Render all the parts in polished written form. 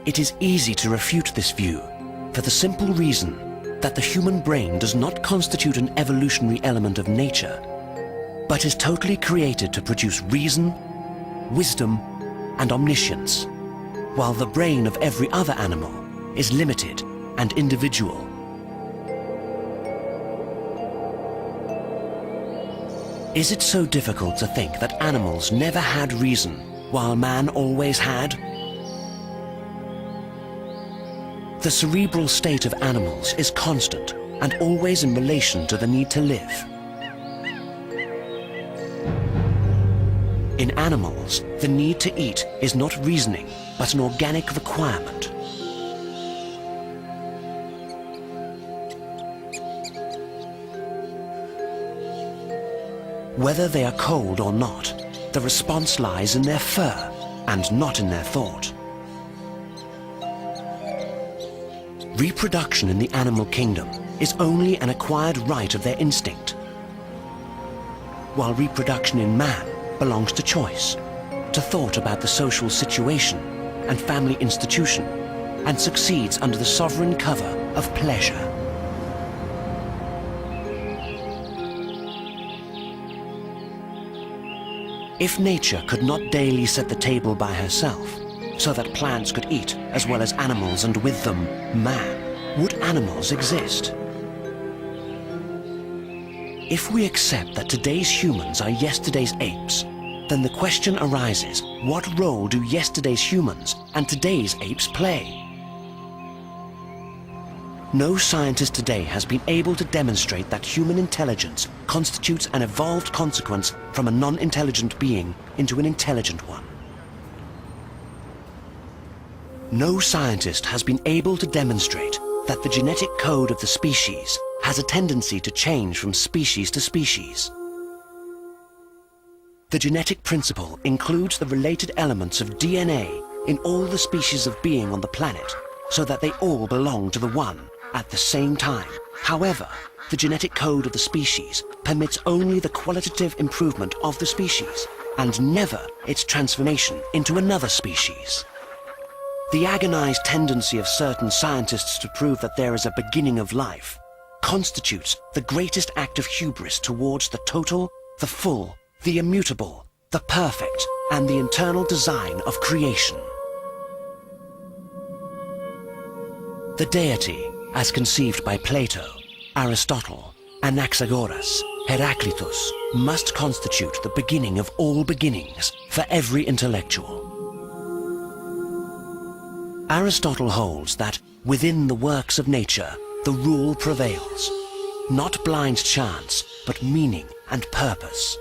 It is easy to refute this view for the simple reason that the human brain does not constitute an evolutionary element of nature, but is totally created to produce reason, wisdom, and omniscience, while the brain of every other animal is limited and individual. Is it so difficult to think that animals never had reason, while man always had? The cerebral state of animals is constant and always in relation to the need to live. In animals, the need to eat is not reasoning, but an organic requirement. Whether they are cold or not, the response lies in their fur and not in their thought. Reproduction in the animal kingdom is only an acquired right of their instinct, while reproduction in man belongs to choice, to thought about the social situation and family institution, and succeeds under the sovereign cover of pleasure. If nature could not daily set the table by herself, so that plants could eat as well as animals and with them man, would animals exist? If we accept that today's humans are yesterday's apes, then the question arises, what role do yesterday's humans and today's apes play? No scientist today has been able to demonstrate that human intelligence constitutes an evolved consequence from a non-intelligent being into an intelligent one. No scientist has been able to demonstrate that the genetic code of the species has a tendency to change from species to species. The genetic principle includes the related elements of DNA in all the species of being on the planet, so that they all belong to the one at the same time. However, the genetic code of the species permits only the qualitative improvement of the species, and never its transformation into another species. The agonized tendency of certain scientists to prove that there is a beginning of life constitutes the greatest act of hubris towards the total, the full, the immutable, the perfect, and the eternal design of creation. The deity, as conceived by Plato, Aristotle, Anaxagoras, Heraclitus, must constitute the beginning of all beginnings for every intellectual. Aristotle holds that within the works of nature, the rule prevails, not blind chance, but meaning and purpose.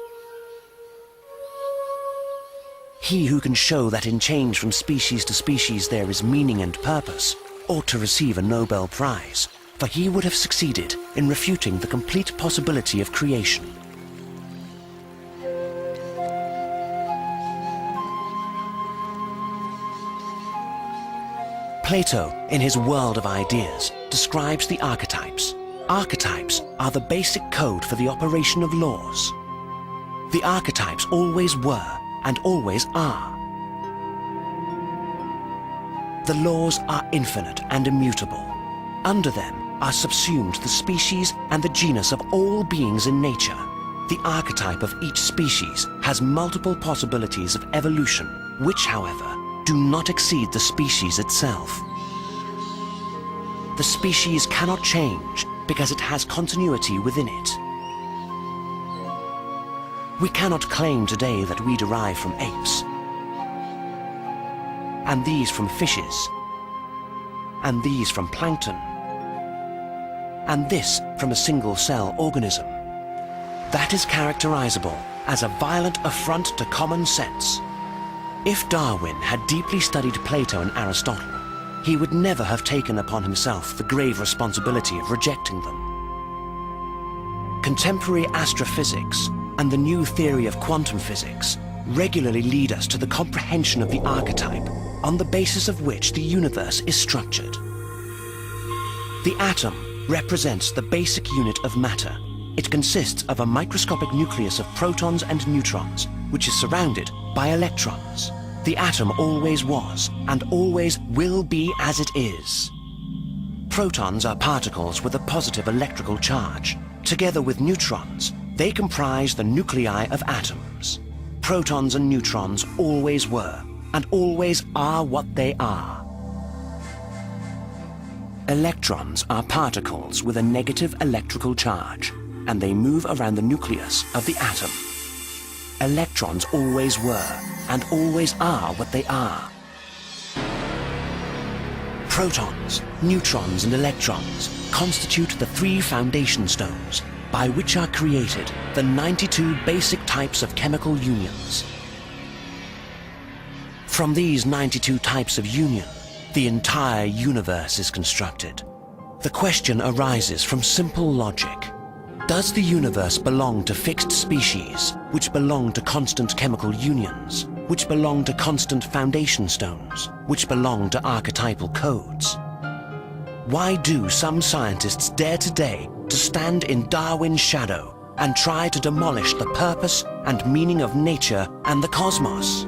He who can show that in change from species to species there is meaning and purpose ought to receive a Nobel Prize, for he would have succeeded in refuting the complete possibility of creation. Plato, in his World of Ideas, describes the archetypes. Archetypes are the basic code for the operation of laws. The archetypes always were and always are. The laws are infinite and immutable. Under them are subsumed the species and the genus of all beings in nature. The archetype of each species has multiple possibilities of evolution, which, however, do not exceed the species itself. The species cannot change because it has continuity within it. We cannot claim today that we derive from apes, and these from fishes, and these from plankton, and this from a single-cell organism. That is characterizable as a violent affront to common sense. If Darwin had deeply studied Plato and Aristotle, he would never have taken upon himself the grave responsibility of rejecting them. Contemporary astrophysics and the new theory of quantum physics regularly lead us to the comprehension of the archetype on the basis of which the universe is structured. The atom represents the basic unit of matter. It consists of a microscopic nucleus of protons and neutrons, which is surrounded by electrons. The atom always was and always will be as it is. Protons are particles with a positive electrical charge. Together with neutrons, they comprise the nuclei of atoms. Protons and neutrons always were and always are what they are. Electrons are particles with a negative electrical charge, and they move around the nucleus of the atom. Electrons always were and always are what they are. Protons, neutrons and electrons constitute the three foundation stones by which are created the 92 basic types of chemical unions. From these 92 types of union, the entire universe is constructed. The question arises from simple logic. Does the universe belong to fixed species, which belong to constant chemical unions, which belong to constant foundation stones, which belong to archetypal codes? Why do some scientists dare today to stand in Darwin's shadow and try to demolish the purpose and meaning of nature and the cosmos?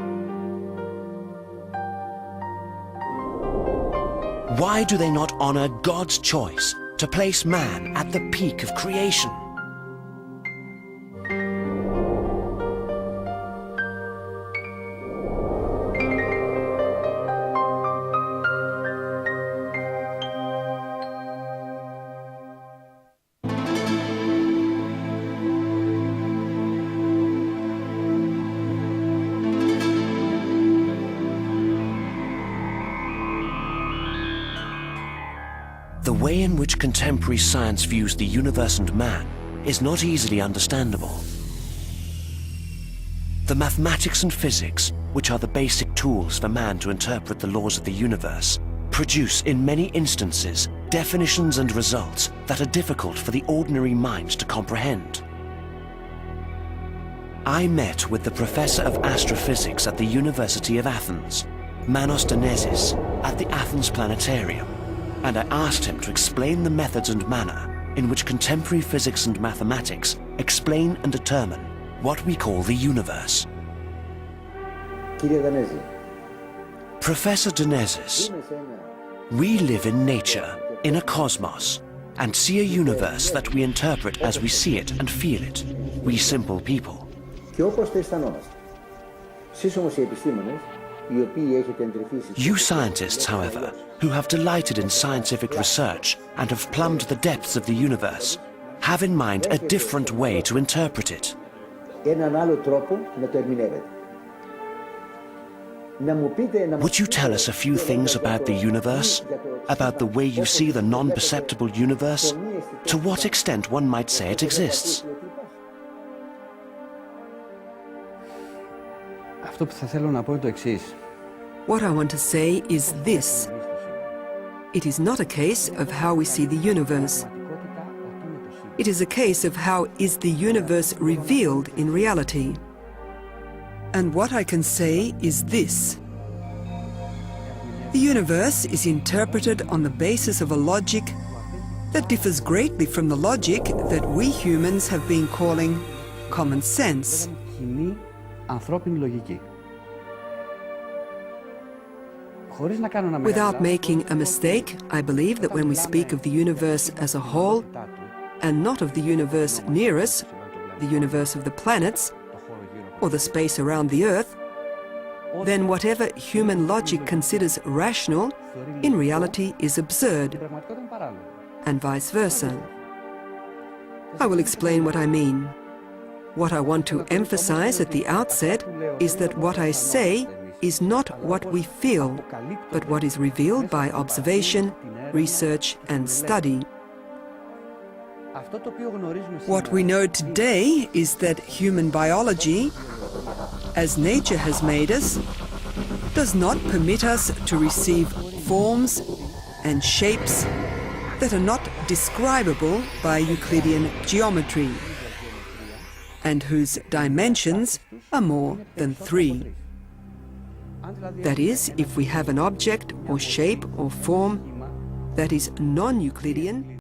Why do they not honor God's choice to place man at the peak of creation? The way in which contemporary science views the universe and man is not easily understandable. The mathematics and physics, which are the basic tools for man to interpret the laws of the universe, produce in many instances definitions and results that are difficult for the ordinary mind to comprehend. I met with the professor of astrophysics at the University of Athens, Manos Danezis, at the Athens Planetarium, and I asked him to explain the methods and manner in which contemporary physics and mathematics explain and determine what we call the universe. Professor Danezis, we live in nature, in a cosmos, and see a universe that we interpret as we see it and feel it, we simple people. You scientists, however, who have delighted in scientific research and have plumbed the depths of the universe, have in mind a different way to interpret it. Would you tell us a few things about the universe? About the way you see the non-perceptible universe? To what extent one might say it exists? What I want to say is this. It is not a case of how we see the universe. It is a case of how is the universe revealed in reality. And what I can say is this. The universe is interpreted on the basis of a logic that differs greatly from the logic that we humans have been calling common sense. Without making a mistake, I believe that when we speak of the universe as a whole, and not of the universe near us, the universe of the planets, or the space around the Earth, then whatever human logic considers rational, in reality is absurd, and vice versa. I will explain what I mean. What I want to emphasize at the outset is that what I say is not what we feel, but what is revealed by observation, research and study. What we know today is that human biology, as nature has made us, does not permit us to receive forms and shapes that are not describable by Euclidean geometry, and whose dimensions are more than 3. That is, if we have an object or shape or form that is non-Euclidean,